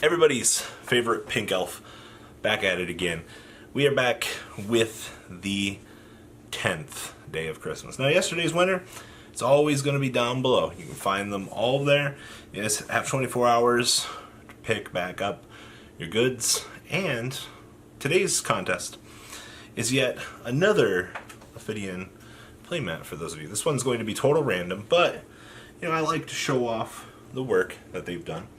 Everybody's favorite pink elf, back at it again. We are back with the 10th day of Christmas. Now, yesterday's winner, it's always going to be down below. You can find them all there. You just have 24 hours to pick back up your goods. And today's contest is yet another Ophidian playmat for those of you. This one's going to be total random, but you know, I like to show off the work that they've done.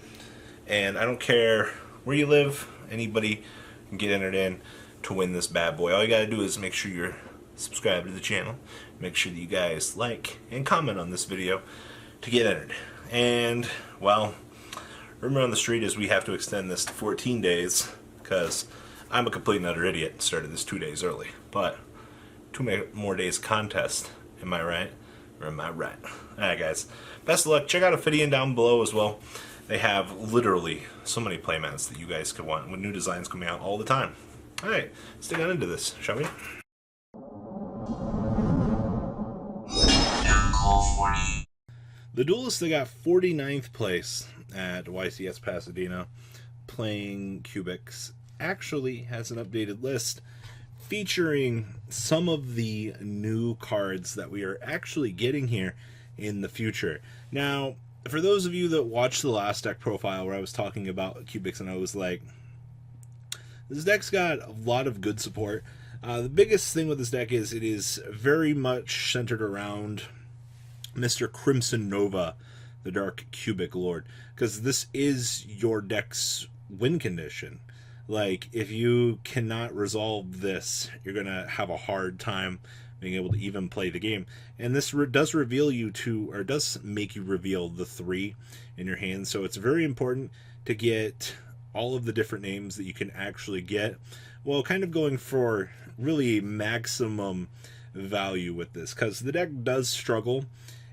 And I don't care where you live, anybody can get entered in to win this bad boy. All you gotta do is make sure you're subscribed to the channel, make sure that you guys like and comment on this video to get entered. And, well, rumor on the street is we have to extend this to 14 days because I'm a complete and utter idiot and started this 2 days early. But 2 more days contest, am I right? Or am I right? Alright guys, best of luck. Check out Ophidian down below as well. They have literally so many playmats that you guys could want with new designs coming out all the time. Alright, let's dig on into this, shall we? The Duelist, they got 49th place at YCS Pasadena playing Cubics. Actually has an updated list featuring some of the new cards that we are actually getting here in the future. Now, for those of you that watched the last deck profile where I was talking about Cubics and I was like, this deck's got a lot of good support. The biggest thing with this deck is it is very much centered around Mr. Crimson Nova, the Dark Cubic Lord, because this is your deck's win condition. Like, if you cannot resolve this, you're going to have a hard time being able to even play the game. And this does reveal you to, or does make you reveal the 3 in your hand. So it's very important to get all of the different names that you can actually get, while kind of going for really maximum value with this, because the deck does struggle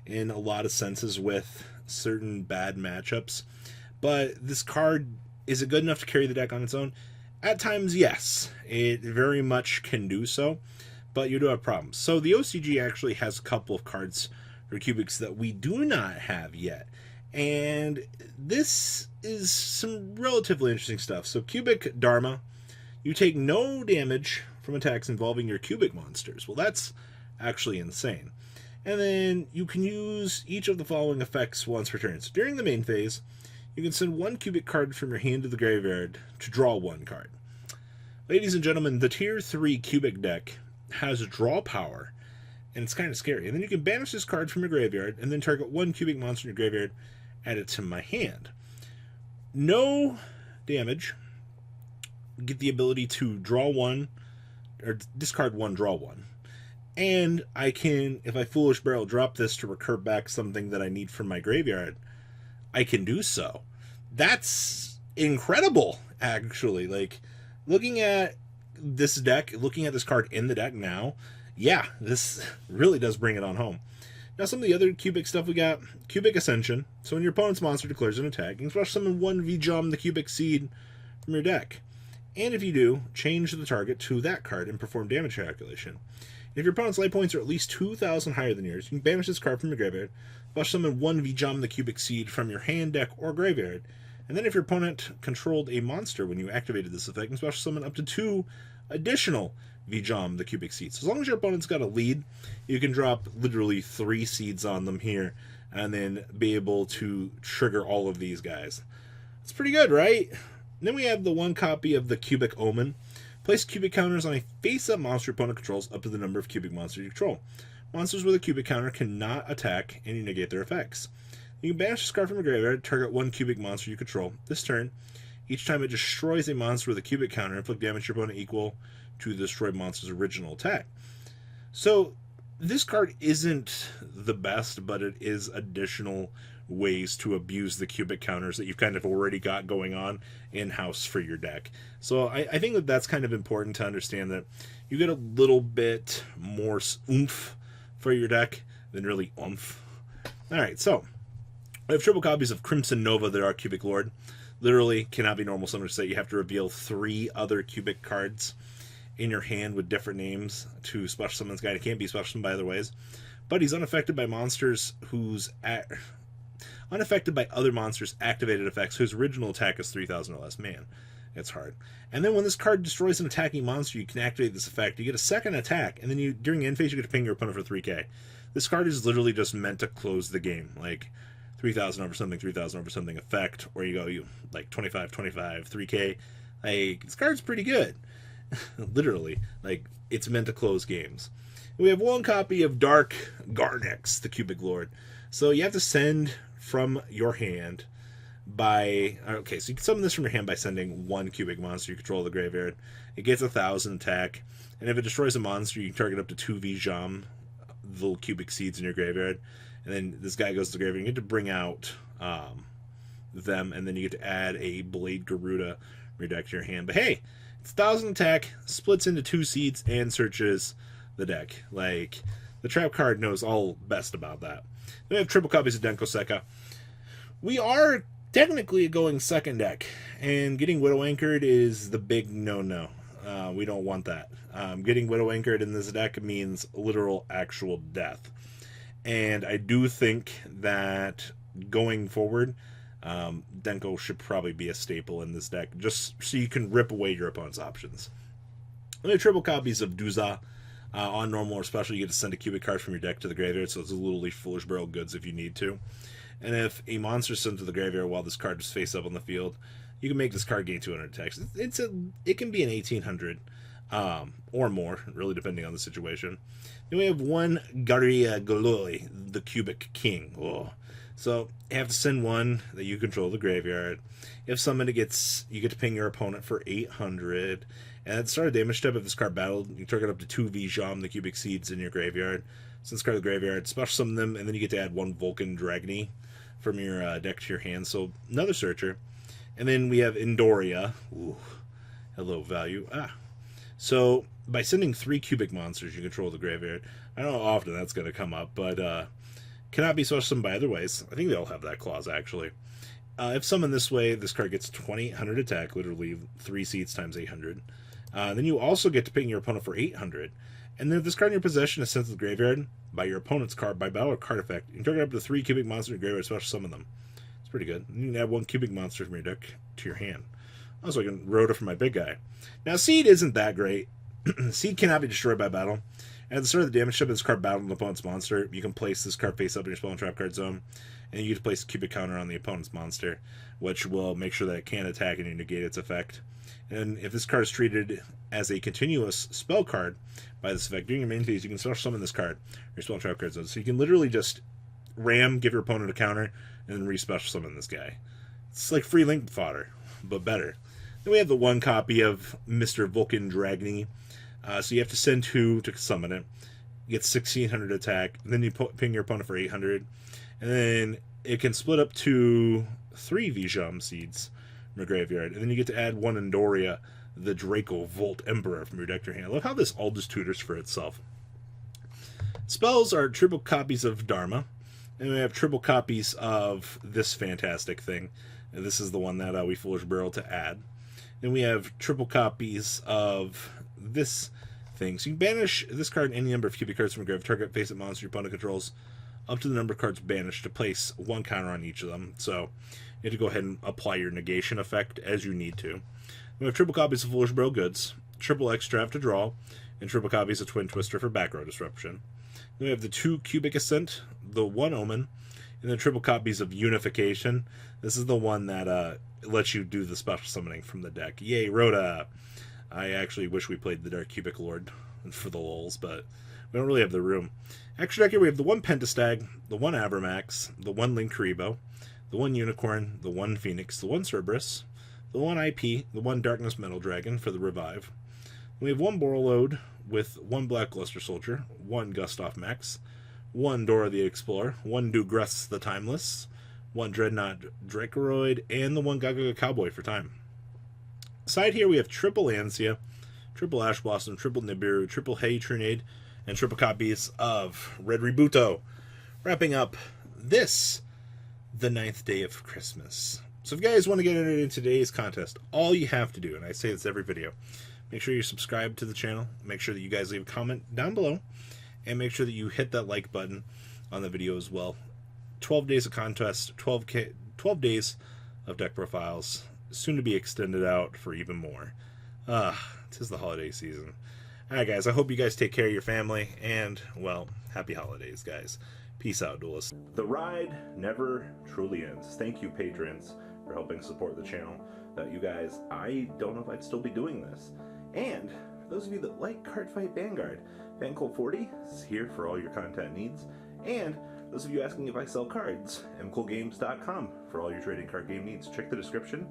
in a lot of senses with certain bad matchups. But this card, is it good enough to carry the deck on its own? At times, yes. It very much can do so, but you do have problems. So the OCG actually has a couple of cards for Cubics that we do not have yet. And this is some relatively interesting stuff. So Cubic Dharma, you take no damage from attacks involving your Cubic monsters. Well, that's actually insane. And then you can use each of the following effects once per turn. So during the main phase, you can send 1 Cubic card from your hand to the graveyard to draw 1 card. Ladies and gentlemen, the Tier 3 Cubic deck has draw power, and it's kind of scary. And then you can banish this card from your graveyard, and then target 1 Cubic monster in your graveyard, add it to my hand. No damage. Get the ability to draw 1, or discard 1, draw 1. And I can, if I Foolish Barrel drop this to recur back something that I need from my graveyard, I can do so. That's incredible, actually. Like, looking at this deck, looking at this card in the deck now, yeah, this really does bring it on home. Now, some of the other Cubic stuff we got, Cubic Ascension. So when your opponent's monster declares an attack, you can special summon 1 V-Jom the Cubic Seed from your deck. And if you do, change the target to that card and perform damage calculation. If your opponent's life points are at least 2,000 higher than yours, you can banish this card from your graveyard, special summon 1 V-Jom the Cubic Seed from your hand, deck, or graveyard. And then if your opponent controlled a monster when you activated this effect, you can special summon up to 2 additional V-Jom the Cubic Seeds. So as long as your opponent's got a lead, you can drop literally 3 seeds on them here, and then be able to trigger all of these guys. It's pretty good, right? And then we have the 1 copy of the Cubic Omen. Place Cubic counters on a face-up monster your opponent controls up to the number of Cubic monsters you control. Monsters with a Cubic counter cannot attack, and you negate their effects. You can banish this card from your graveyard, target 1 Cubic monster you control. This turn, each time it destroys a monster with a Cubic counter, inflict damage to your opponent equal to the destroyed monster's original attack. So, this card isn't the best, but it is additional ways to abuse the Cubic counters that you've kind of already got going on in-house for your deck. So I think that that's kind of important to understand, that you get a little bit more oomph for your deck than really oomph. Alright, so I have triple copies of Crimson Nova, the Dark Cubic Lord. Literally cannot be normal summoners set. You have to reveal 3 other Cubic cards in your hand with different names to special summon this guy. It can't be special summoned by other ways. But he's unaffected by monsters whose unaffected by other monsters' activated effects whose original attack is 3,000 or less. Man, it's hard. And then when this card destroys an attacking monster, you can activate this effect. You get a second attack, and then during end phase, you get to ping your opponent for 3k. This card is literally just meant to close the game. Like, 3,000 over something effect, or you like 25, 3k. Like, this card's pretty good. Literally. Like, it's meant to close games. We have one copy of Dark Garnex, the Cubic Lord. So you have to send from your hand by... Okay, so you can summon this from your hand by sending one cubic monster you control to the graveyard. It gets 1,000 attack, and if it destroys a monster, you can target up to 2 Vijam, the little cubic seeds in your graveyard. And then this guy goes to the graveyard, and you get to bring out them, and then you get to add a Blade Garuda from your deck to your hand. But hey, it's 1,000 attack, splits into 2 seeds, and searches the deck. Like, the trap card knows all best about that. Then we have triple copies of Denko Sekka. We are technically going second deck, and getting Widow Anchored is the big no-no. We don't want that. Getting Widow Anchored in this deck means literal actual death. And I do think that going forward, Denko should probably be a staple in this deck, just so you can rip away your opponent's options. We have triple copies of Duza. On normal or special, you get to send a cubic card from your deck to the graveyard, so it's a little leaf Foolish Barrel Goods if you need to. And if a monster is sent to the graveyard while this card is face up on the field, you can make this card gain 200 attacks. It can be an 1,800 or more, really depending on the situation. Then we have one Garia Goloi, the Cubic King. Oh. So you have to send one that you control the graveyard. If summoned, you get to ping your opponent for 800. And at the start of damage step, if this card battled, you target up to 2 Vijam, the cubic seeds in your graveyard. Since card of the graveyard, special summon them, and then you get to add 1 Vulcan Dragony from your deck to your hand. So another searcher. And then we have Indoria. Ooh, hello value. So by sending 3 cubic monsters you control the graveyard, I don't know how often that's going to come up, but cannot be special summoned by other ways. I think they all have that clause, actually. If summoned this way, this card gets 2,800 attack, literally 3 seeds times 800. Then you also get to ping your opponent for 800. And then if this card in your possession is sent to the graveyard by your opponent's card, by battle or card effect, you can target up to 3 cubic monsters in your graveyard, special summon them. It's pretty good. You can add 1 cubic monster from your deck to your hand. Also, I can Rhoda for my big guy. Now, Seed isn't that great. Seed cannot be destroyed by battle. And at the start of the damage step, this card battled an opponent's monster. You can place this card face up in your spell and trap card zone, and you get to place a cubic counter on the opponent's monster, which will make sure that it can't attack and you negate its effect. And if this card is treated as a continuous spell card by this effect, during your main phase, you can special summon this card in your spell and trap card zone. So you can literally just ram, give your opponent a counter, and then re-special summon this guy. It's like free link fodder, but better. Then we have the one copy of Mr. Vulcan Dragony. So you have to send 2 to summon it. You get 1,600 attack. And then you ping your opponent for 800. And then it can split up to 3 Vijam seeds from your graveyard. And then you get to add 1 Indoria, the Draco Volt Emperor, from your deck to your hand. I love how this all just tutors for itself. Spells are triple copies of Dharma. And we have triple copies of this fantastic thing. And this is the one that we Foolish Barrel to add. Then we have triple copies of this thing. So you can banish this card and any number of cubic cards from your grave. Target face-up monster your opponent controls up to the number of cards banished to place 1 counter on each of them. So you have to go ahead and apply your negation effect as you need to. We have triple copies of Foolish Barrel Goods, triple Extract to draw, and triple copies of Twin Twister for back row disruption. Then we have the 2 Cubic Ascent, the 1 Omen, and then triple copies of Unification. This is the one that lets you do the special summoning from the deck. Yay, Rhoda! I actually wish we played the Dark Cubic Lord for the lulz, but we don't really have the room. Extra deck here, we have the 1 Pentastag, the 1 Abermax, the 1 Linkuriboh, the 1 Unicorn, the 1 Phoenix, the 1 Cerberus, the 1 IP, the 1 Darkness Metal Dragon for the Revive. We have 1 Borreload with 1 Black Luster Soldier, 1 Gustav Max, 1 Dora the Explorer, 1 Dugress the Timeless, 1 Dreadnought Dracoid, and the 1 Gaga Cowboy for time. Side here we have triple Ansia, triple Ash Blossom, triple Nibiru, triple Hey Trinade, and triple copies of Red Rebuto. Wrapping up this, the 9th day of Christmas. So if you guys want to get entered in today's contest, all you have to do, and I say this every video, make sure you subscribe to the channel, make sure that you guys leave a comment down below, and make sure that you hit that like button on the video as well 12 days of contest, 12 days of deck profiles, soon to be extended out for even more. 'Tis the holiday season. Alright guys, I hope you guys take care of your family, and, well, happy holidays, guys. Peace out, duelists. The ride never truly ends. Thank you, patrons, for helping support the channel. Without you guys, I don't know if I'd still be doing this. And for those of you that like Cardfight Vanguard, FanColt40 is here for all your content needs. And those of you asking if I sell cards, mcoolgames.com for all your trading card game needs. Check the description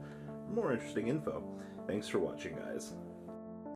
for more interesting info. Thanks for watching, guys.